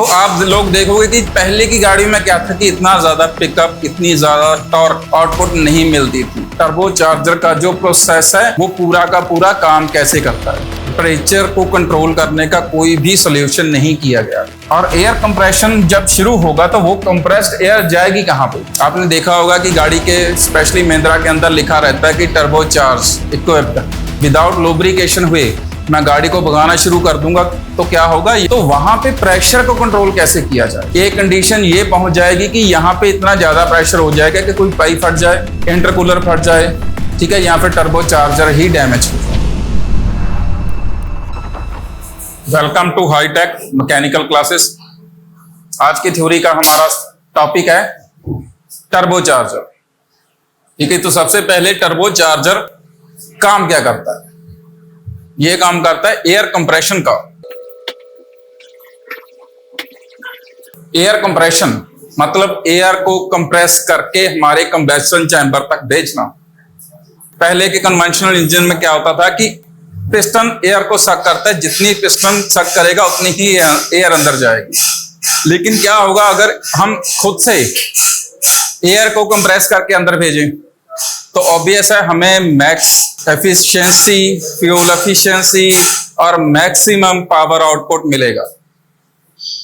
तो आप लोग देखोगे कि पहले की गाड़ी में क्या था कि इतना ज्यादा पिकअप, इतनी ज्यादा टॉर्क आउटपुट नहीं मिलती थी। टर्बो चार्जर का जो प्रोसेस है वो पूरा का पूरा काम कैसे करता है, टेम्परेचर को कंट्रोल करने का कोई भी सोल्यूशन नहीं किया गया। और एयर कंप्रेशन जब शुरू होगा तो वो कंप्रेस्ड एयर जाएगी कहाँ पे? आपने देखा होगा कि गाड़ी के स्पेशली महिंद्रा के अंदर लिखा रहता है कि turbo charge equipped without lubrication हुए मैं गाड़ी को भगाना शुरू कर दूंगा तो क्या होगा? तो वहां पे प्रेशर को कंट्रोल कैसे किया जाए? ये कंडीशन ये पहुंच जाएगी कि यहाँ पे इतना ज्यादा प्रेशर हो जाएगा कि कोई पाइप फट जाए, इंटरकूलर फट जाए, ठीक है, यहाँ पे टर्बो चार्जर ही डैमेज हो जाए। Welcome to hitech mechanical classes. आज की थ्योरी का हमारा टॉपिक है टर्बो चार्जर। ठीक है, तो सबसे पहले टर्बो चार्जर काम क्या करता है? ये काम करता है एयर कंप्रेशन का। एयर कंप्रेशन मतलब एयर को कंप्रेस करके हमारे कंबेशन चैम्बर तक भेजना। पहले के कन्वेंशनल इंजन में क्या होता था कि पिस्टन एयर को सक करता है, जितनी पिस्टन सक करेगा उतनी ही एयर अंदर जाएगी। लेकिन क्या होगा अगर हम खुद से एयर को कंप्रेस करके अंदर भेजें? तो ऑब्वियस है हमें मैक्स एफिशिएंसी, फ्यूल एफिशिएंसी और मैक्सिमम पावर आउटपुट मिलेगा।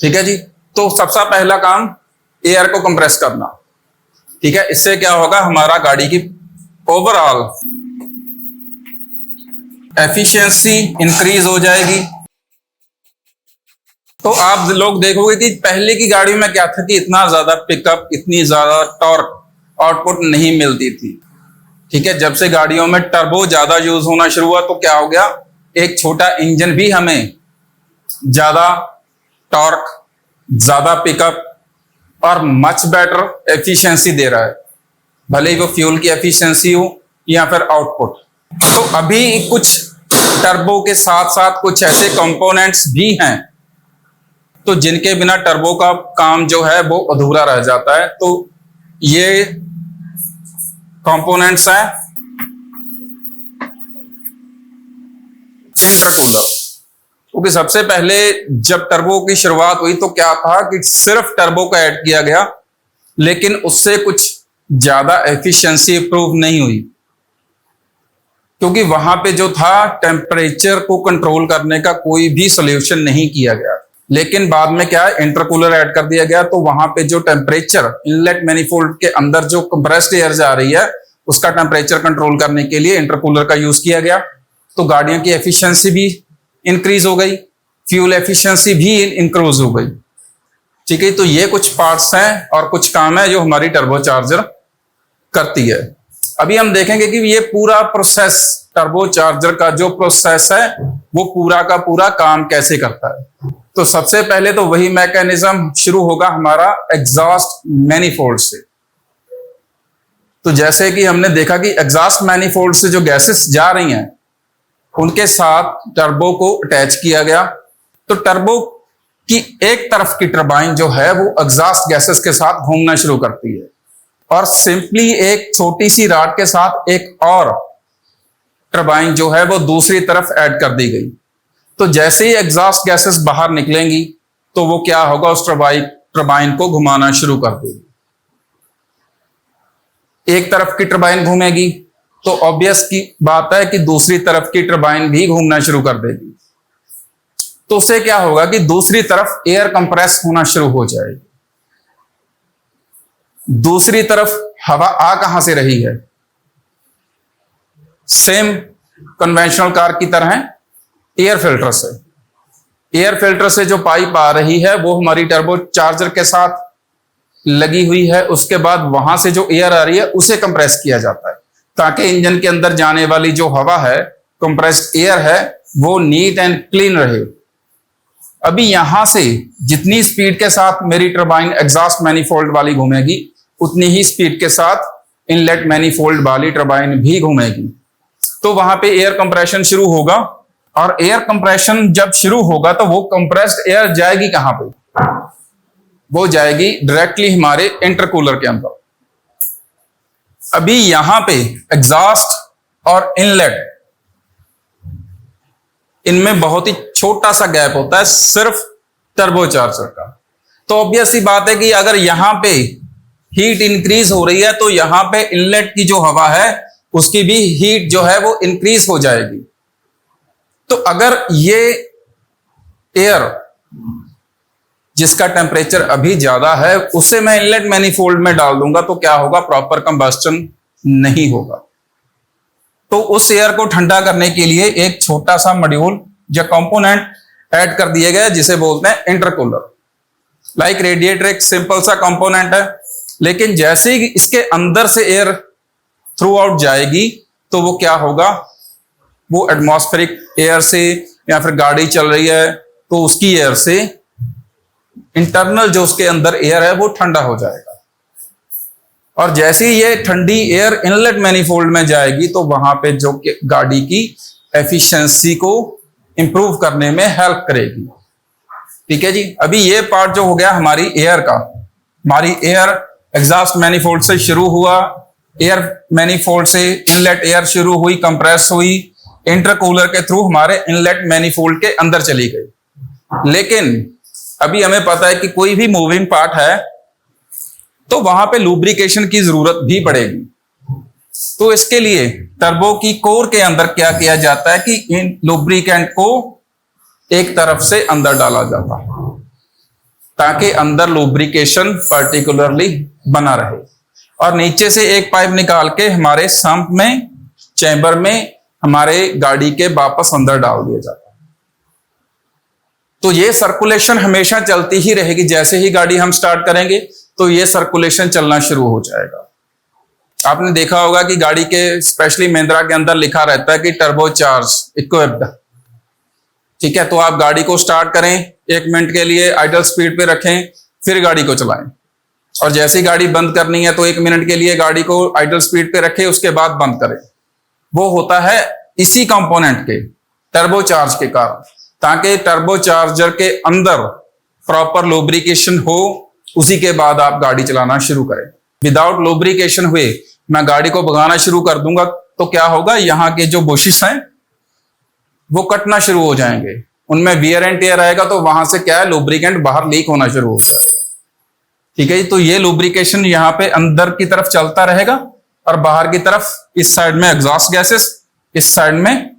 ठीक है जी, तो सबसे पहला काम एयर को कंप्रेस करना। ठीक है, इससे क्या होगा, हमारा गाड़ी की ओवरऑल एफिशिएंसी इंक्रीज हो जाएगी। तो आप लोग देखोगे कि पहले की गाड़ी में क्या था कि इतना ज्यादा पिकअप, इतनी ज्यादा टॉर्क आउटपुट नहीं मिलती थी। ठीक है, जब से गाड़ियों में टर्बो ज्यादा यूज होना शुरू हुआ तो क्या हो गया, एक छोटा इंजन भी हमें ज्यादा टॉर्क, ज्यादा पिकअप और मच बेटर एफिशिएंसी दे रहा है, भले ही वो फ्यूल की एफिशिएंसी हो या फिर आउटपुट। तो अभी कुछ टर्बो के साथ साथ कुछ ऐसे कंपोनेंट्स भी हैं तो जिनके बिना टर्बो का काम जो है वो अधूरा रह जाता है। तो ये कंपोनेंट्स हैं इंटरकूलर। क्योंकि सबसे पहले जब टर्बो की शुरुआत हुई तो क्या था कि सिर्फ टर्बो को ऐड किया गया, लेकिन उससे कुछ ज्यादा एफिशिएंसी इंप्रूव नहीं हुई, क्योंकि वहां पे जो था टेम्परेचर को कंट्रोल करने का कोई भी सोल्यूशन नहीं किया गया। लेकिन बाद में क्या है, इंटरकूलर ऐड कर दिया गया, तो वहां पे जो टेम्परेचर इनलेट मैनिफोल्ड के अंदर जो कंप्रेस्ड एयर जा रही है उसका टेम्परेचर कंट्रोल करने के लिए इंटरकूलर का यूज किया गया। तो गाड़ियों की एफिशिएंसी भी इंक्रीज हो गई, फ्यूल एफिशिएंसी भी इंक्रीज हो गई। ठीक है, तो ये कुछ पार्ट्स हैं और कुछ काम है जो हमारी टर्बो चार्जर करती है। अभी हम देखेंगे कि ये पूरा प्रोसेस, टर्बो चार्जर का जो प्रोसेस है वो पूरा का पूरा काम कैसे करता है। तो सबसे पहले तो वही मैकेनिज्म शुरू होगा हमारा एग्जॉस्ट मैनिफोल्ड से। तो जैसे कि हमने देखा कि एग्जॉस्ट मैनिफोल्ड से जो गैसेस जा रही हैं उनके साथ टर्बो को अटैच किया गया। तो टर्बो की एक तरफ की टरबाइन जो है वो एग्जॉस्ट गैसेस के साथ घूमना शुरू करती है और सिंपली एक छोटी सी रॉड के साथ एक और टरबाइन जो है वो दूसरी तरफ ऐड कर दी गई। तो जैसे ही एग्जॉस्ट गैसेस बाहर निकलेंगी तो वो क्या होगा, उस टरबाइन को घुमाना शुरू कर देगी। एक तरफ की टरबाइन घूमेगी तो ऑब्वियस की बात है कि दूसरी तरफ की टरबाइन भी घूमना शुरू कर देगी। तो उससे क्या होगा कि दूसरी तरफ एयर कंप्रेस होना शुरू हो जाएगी। दूसरी तरफ हवा आ कहां से रही है? सेम कन्वेंशनल कार की तरह एयर फिल्टर से। एयर फिल्टर से जो पाइप आ रही है वो हमारी टर्बो चार्जर के साथ लगी हुई है। उसके बाद वहां से जो एयर आ रही है उसे कंप्रेस किया जाता है ताकि इंजन के अंदर जाने वाली जो हवा है, कंप्रेस्ड एयर है, वो नीट एंड क्लीन रहे। अभी यहां से जितनी स्पीड के साथ मेरी टरबाइन एग्जॉस्ट मैनिफोल्ड वाली घूमेगी उतनी ही स्पीड के साथ इनलेट मैनिफोल्ड वाली टरबाइन भी घूमेगी। तो वहां पे एयर कंप्रेशन शुरू होगा और एयर कंप्रेशन जब शुरू होगा तो वो कंप्रेस्ड एयर जाएगी कहां पे? वो जाएगी डायरेक्टली हमारे इंटरकूलर के अंदर। अभी यहां पे एग्जॉस्ट और इनलेट, इनमें बहुत ही छोटा सा गैप होता है सिर्फ टर्बो चार्जर का। तो ऑब्वियस सी बात है कि अगर यहां पे हीट इंक्रीज हो रही है तो यहां पे इनलेट की जो हवा है उसकी भी हीट जो है वो इंक्रीज हो जाएगी। तो अगर ये एयर जिसका टेम्परेचर अभी ज्यादा है उसे मैं इनलेट मैनिफोल्ड में डाल दूंगा तो क्या होगा, प्रॉपर कंबस्टन नहीं होगा। तो उस एयर को ठंडा करने के लिए एक छोटा सा मॉड्यूल या कंपोनेंट ऐड कर दिया गया जिसे बोलते हैं इंटरकूलर। लाइक रेडिएटर एक सिंपल सा कंपोनेंट है, लेकिन जैसे ही इसके अंदर से एयर थ्रू आउट जाएगी तो वो क्या होगा, वो एटमॉस्फेरिक एयर से या फिर गाड़ी चल रही है तो उसकी एयर से इंटरनल जो उसके अंदर एयर है वो ठंडा हो जाएगा। और जैसे ही ये ठंडी एयर इनलेट मैनिफोल्ड में जाएगी तो वहां पे जो गाड़ी की एफिशिएंसी को इंप्रूव करने में हेल्प करेगी। ठीक है जी। अभी ये पार्ट जो हो गया हमारी एयर का, हमारी एयर एग्जॉस्ट मैनिफोल्ड से शुरू हुआ, एयर मैनिफोल्ड से इनलेट एयर शुरू हुई, कंप्रेस हुई, इंटरकूलर के थ्रू हमारे इनलेट मैनिफोल्ड के अंदर चली गई। लेकिन अभी हमें पता है कि कोई भी मूविंग पार्ट है तो वहां पे लुब्रिकेशन की जरूरत भी पड़ेगी। तो इसके लिए टर्बो की कोर के अंदर क्या किया जाता है कि इन लुब्रिकेंट को एक तरफ से अंदर डाला जाता है ताकि अंदर लुब्रिकेशन पर्टिकुलरली बना रहे, और नीचे से एक पाइप निकाल के हमारे सम्प में, चैम्बर में हमारे गाड़ी के वापस अंदर डाल दिया जाता है। तो ये सर्कुलेशन हमेशा चलती ही रहेगी। जैसे ही गाड़ी हम स्टार्ट करेंगे तो ये सर्कुलेशन चलना शुरू हो जाएगा। आपने देखा होगा कि गाड़ी के स्पेशली महिंद्रा के अंदर लिखा रहता है कि टर्बो चार्ज इक्विप्ड। ठीक है, तो आप गाड़ी को स्टार्ट करें, 1 मिनट के लिए आइडल स्पीड पे रखें, फिर गाड़ी को चलाएं, और जैसे ही गाड़ी बंद करनी है तो 1 मिनट के लिए गाड़ी को आइडल स्पीड पे रखें, उसके बाद बंद करें। वो होता है इसी कंपोनेंट के टर्बो चार्ज के कारण, ताकि टर्बो चार्जर के अंदर प्रॉपर लुब्रिकेशन हो, उसी के बाद आप गाड़ी चलाना शुरू करें। विदाउट लुब्रिकेशन हुए मैं गाड़ी को भगाना शुरू कर दूंगा तो क्या होगा, यहाँ के जो बुशेस हैं वो कटना शुरू हो जाएंगे, उनमें वियर एंड टेयर आएगा, तो वहां से क्या है, लुब्रिकेंट बाहर लीक होना शुरू हो जाएगा। ठीक है जी। तो ये लुब्रिकेशन यहाँ पे अंदर की तरफ चलता रहेगा और बाहर की तरफ इस साइड में एग्जॉस्ट गैसेस, इस साइड में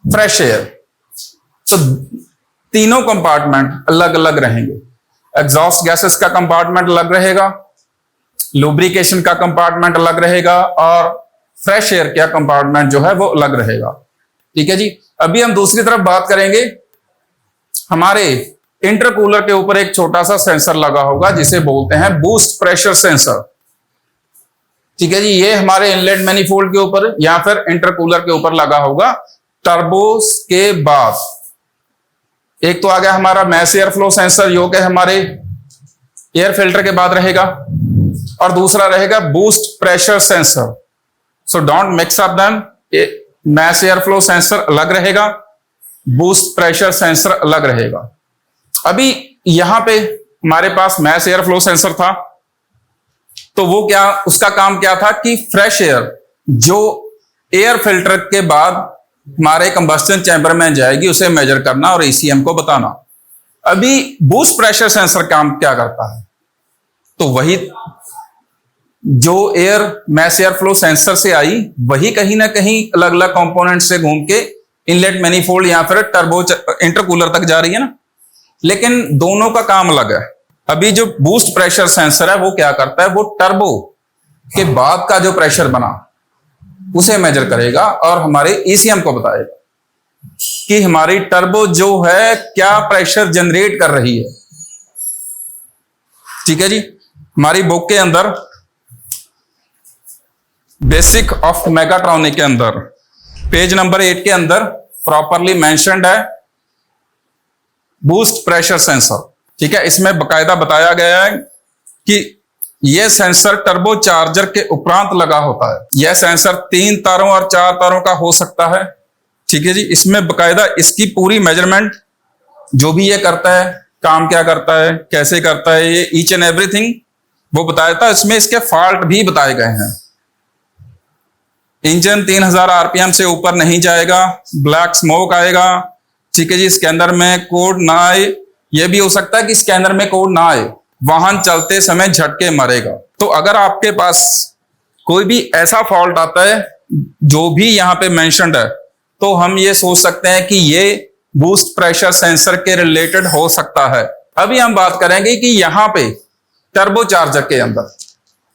फ्रेश एयर। तो तीनों कंपार्टमेंट अलग अलग रहेंगे। एग्जॉस्ट गैसेस का कंपार्टमेंट अलग रहेगा, लुब्रिकेशन का कंपार्टमेंट अलग रहेगा, और फ्रेश एयर का कंपार्टमेंट जो है वो अलग रहेगा। ठीक है जी। अभी हम दूसरी तरफ बात करेंगे। हमारे इंटरकूलर के ऊपर एक छोटा सा सेंसर लगा होगा जिसे बोलते हैं बूस्ट प्रेशर सेंसर। ठीक है जी। ये हमारे इनलेट मैनिफोल्ड के ऊपर या फिर इंटरकूलर के ऊपर लगा होगा। टर्बोस के बाद एक तो आ गया हमारा मैस एयर फ्लो सेंसर, जो कि हमारे एयर फिल्टर के बाद रहेगा, और दूसरा रहेगा boost pressure sensor. So don't mix up them. Mass air flow sensor अलग रहेगा, बूस्ट प्रेशर सेंसर अलग रहेगा। अभी यहां पे हमारे पास मैस एयर फ्लो सेंसर था, तो वो क्या, उसका काम क्या था कि फ्रेश एयर जो एयर फिल्टर के बाद हमारे कंबस्टन चैम्बर में जाएगी उसे मेजर करना और ईसीएम को बताना। अभी बूस्ट प्रेशर सेंसर काम क्या करता है, तो वही जो air mass air flow sensor से आई वही कहीं ना कहीं अलग अलग कंपोनेंट से घूम के इनलेट मैनिफोल्ड या फिर टर्बो इंटरकूलर तक जा रही है ना, लेकिन दोनों का काम अलग है। अभी जो बूस्ट प्रेशर सेंसर है वो क्या करता है, वो टर्बो के बाद का जो प्रेशर बना उसे मेजर करेगा और हमारे ईसीएम को बताएगा कि हमारी टर्बो जो है क्या प्रेशर जनरेट कर रही है। ठीक है जी। हमारी बुक के अंदर बेसिक ऑफ मेगाट्रॉनिक के अंदर पेज नंबर 8 के अंदर प्रॉपरली मेंशन्ड है बूस्ट प्रेशर सेंसर। ठीक है, इसमें बकायदा बताया गया है कि यह सेंसर टर्बो चार्जर के उपरांत लगा होता है। यह सेंसर 3 तारों और 4 तारों का हो सकता है। ठीक है जी। इसमें बकायदा इसकी पूरी मेजरमेंट जो भी ये करता है, काम क्या करता है, कैसे करता है, ये ईच एंड एवरीथिंग वो बताया था। इसमें इसके फॉल्ट भी बताए गए हैं। इंजन 3000 आरपीएम से ऊपर नहीं जाएगा, ब्लैक स्मोक आएगा। ठीक है जी। इसके अंदर में कोड ना आए यह भी हो सकता है कि स्कैनर में कोड ना आए, वाहन चलते समय झटके मारेगा। तो अगर आपके पास कोई भी ऐसा फॉल्ट आता है जो भी यहाँ पे मेंशन्ड है, तो हम ये सोच सकते हैं कि ये बूस्ट प्रेशर सेंसर के रिलेटेड हो सकता है। अभी हम बात करेंगे कि यहाँ पे टर्बोचार्जर के अंदर,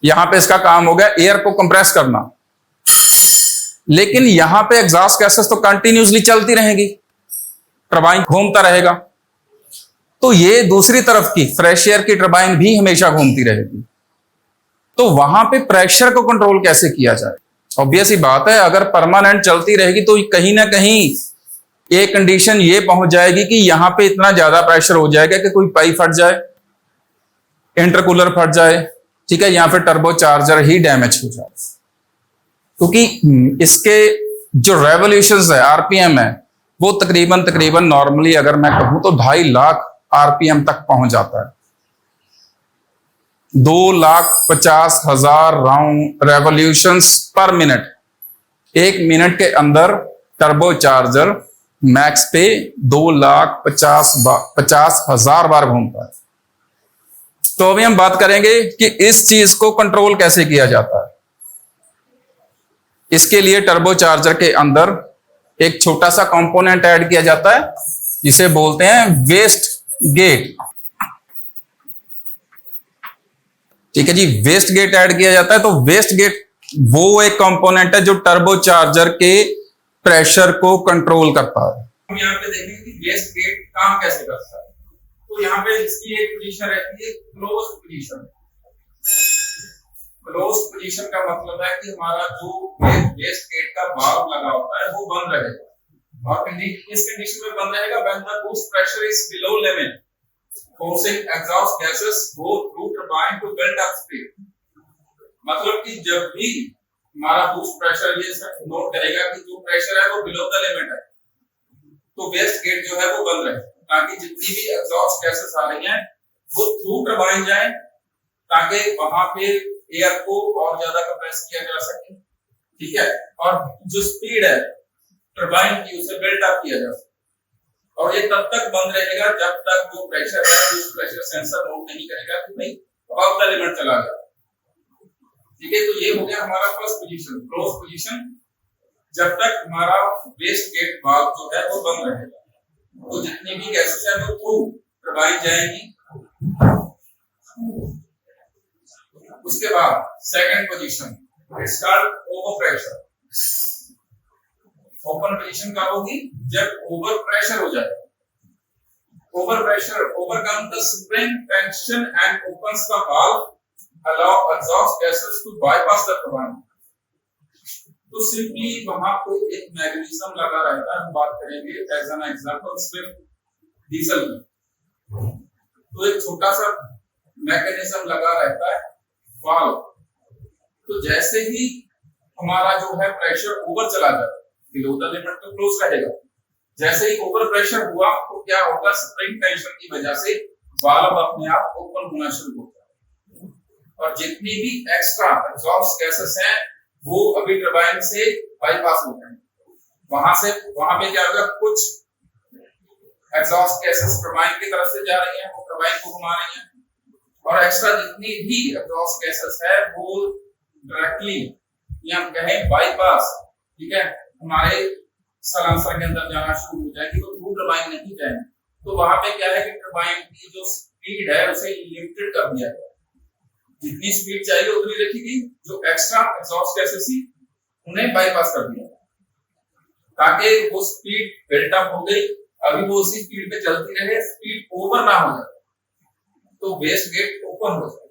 यहाँ पे इसका काम हो गया एयर को कंप्रेस करना, लेकिन यहां पे एग्जॉस्ट गैसेस तो कंटिन्यूसली चलती रहेगी, टरबाइन घूमता रहेगा। तो ये दूसरी तरफ की फ्रेश एयर की टरबाइन भी हमेशा घूमती रहेगी। तो वहां पे प्रेशर को कंट्रोल कैसे किया जाए? ऑब्वियस ही बात है, अगर परमानेंट चलती रहेगी तो कहीं ना कहीं एक कंडीशन ये पहुंच जाएगी कि यहां पे इतना ज्यादा प्रेशर हो जाएगा कि कोई पाइप फट जाए, इंटरकूलर फट जाए, ठीक है, या फिर टर्बोचार्जर ही डैमेज हो जाए। क्योंकि इसके जो रेवोल्यूशंस है, आरपीएम है, वो तकरीबन नॉर्मली अगर मैं कहूं तो 2.5 लाख आरपीएम तक पहुंच जाता है। 2,50,000 राउंड रेवोल्यूशंस पर मिनट, 1 मिनट के अंदर टर्बोचार्जर मैक्स पे 2,50,000 बार घूमता है। तो अभी हम बात करेंगे कि इस चीज को कंट्रोल कैसे किया जाता है। इसके लिए टर्बोचार्जर के अंदर एक छोटा सा कंपोनेंट ऐड किया जाता है जिसे बोलते हैं वेस्ट गेट। ठीक है जी, वेस्ट गेट ऐड किया जाता है। तो वेस्ट गेट वो एक कंपोनेंट है जो टर्बोचार्जर के प्रेशर को कंट्रोल करता है। हम यहाँ पे देखेंगे कि वेस्ट गेट काम कैसे करता है। तो यहाँ पे इसकी एक पोजीशन रहती है क्लोज पोजीशन। क्लोज पोजीशन का मतलब है कि हमारा जो वेस्ट गेट का वाल्व लगा होता है वो बंद रहेगा, और इस कंडीशन में बंद रहेगा when the boost pressure is below limit forcing exhaust gases go through turbine to build up speed। मतलब कि जब भी हमारा बूस्ट प्रेशर ये नोट करेगा कि जो प्रेशर है वो बिलो द लिमिट है, तो वेस्ट गेट जो है वो बंद रहे, ताकि जितनी भी एग्जॉस्ट गैसेस आ रही हैं वो थ्रू टरबाइन जाए, ताकि वहां पे एयर को और ज्यादा कंप्रेस किया जा सके। ठीक है, और जो स्पीड है टरबाइन की उसे बिल्ट अप किया जा सके। और ये तब तक बंद रहेगा जब तक वो प्रेशर है उस प्रेशर सेंसर नोट नहीं करेगा कि भाई अबव द लिमिट चला गया। ठीक है, तो ये हो गया हमारा फर्स्ट पोजीशन, क्लोज पोजीशन। जब तक हमारा वेस्ट गेट वाल्व जो है वो बंद रहेगा, तो जितनी भी गैसेस है वो थ्रू टरबाइन जाएगी। उसके बाद second position, it's called over pressure. Open position कब होगी? जब ओवर प्रेशर हो जाए। Over pressure overcome the spring tension and opens the valve, allow exhaust gases to bypass the turbine। तो सिंपली वहां पे एक मैकेनिज्म लगा रहता है, हम बात करेंगे as an example Swift diesel की। तो एक छोटा सा मैकेनिज्म लगा रहता है वाल्व। तो जैसे ही हमारा जो है प्रेशर ओवर चला जाए, बिलो द लिमिट तो क्लोज रहेगा, जैसे ही ओवर प्रेशर हुआ तो क्या होगा, स्प्रिंग टेंशन की वजह से वाल्व अपने आप ओपन होना शुरू होता है, और जितनी भी एक्स्ट्रा एग्जॉस्ट गैसेस हैं वो अभी टरबाइन से बाईपास होते हैं। वहां पे क्या होगा, कुछ एग्जॉस्ट गैसेस टरबाइन की तरफ से जा रही हैं, वो टरबाइन को घुमा रही हैं, और एक्स्ट्रा जितनी भी एग्जॉस्ट गैसेस है वो डायरेक्टली या हम कहें बाईपास, ठीक है, हमारे सलांसर के अंदर जाना शुरू हो जाएगी, तो थ्रू टरबाइन नहीं जाएंगे। तो वहां पे क्या है कि टरबाइन की जो स्पीड है उसे लिमिटेड कर दिया गया, जितनी स्पीड चाहिए उतनी रखी गई, जो एक्स्ट्रा एग्जॉस्ट गैसेस थी उन्हें बाईपास कर दिया, ताकि वो स्पीड बिल्ट अप हो गई, अभी वो उसी स्पीड पे चलती रहे, स्पीड ओवर ना हो जाए, तो वेस्ट गेट ओपन हो जाए।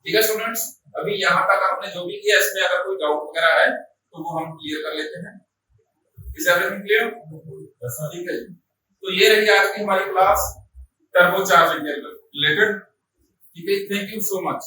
ठीक है स्टूडेंट्स, अभी यहाँ तक आपने जो भी किया इसमें अगर कोई डाउट वगैरह है तो वो हम क्लियर कर लेते हैं। Is everything clear? ठीक है, तो ये रही आज की हमारी क्लास टर्बोचार्जिंग के रिलेटेड। ठीक है, थैंक यू सो मच।